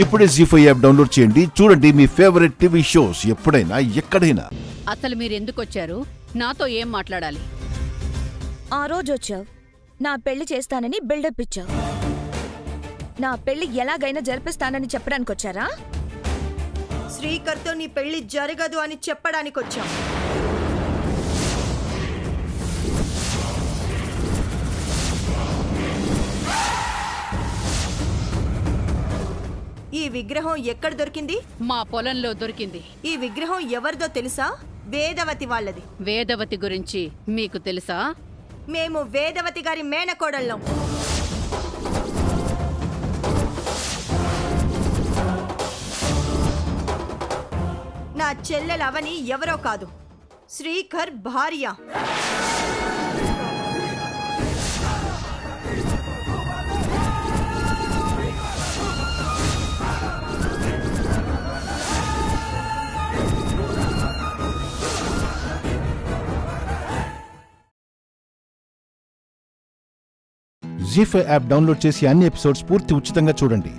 ఇప్పుడే జీ5 app download చేయండి. చూడండి మీ ఫేవరెట్ టీవీ షోస్ ఎప్పుడైనా ఎక్కడైనా. అసలు మీరు ఎందుకు వచ్చారు? నాతో ఏం మాట్లాడాలి? ఆ రోజు వచ్చావు, నా పెళ్లి చేస్తానని బిల్డప్ ఇచ్చావు. నా పెళ్లి ఎలాగైనా జరిపిస్తానని చెప్పడానికి వచ్చారా? శ్రీకర్తో నీ పెళ్లి జరగదు అని చెప్పడానికి వచ్చాం. ఈ విగ్రహం ఎక్కడ దొరికింది? మా పొలంలో దొరికింది. ఈ విగ్రహం ఎవరిదో తెలుసా? వేదవతి వాళ్ళది. వేదవతి గురించి మీకు తెలుసా? మేము వేదవతి గారి మేనకోడళ్ళం. నా చెల్లెలవని ఎవరో కాదు, శ్రీకర్ భార్య. జీ5 యాప్ డౌన్లోడ్ చేసి అన్ని ఎపిసోడ్స్ పూర్తి ఉచితంగా చూడండి.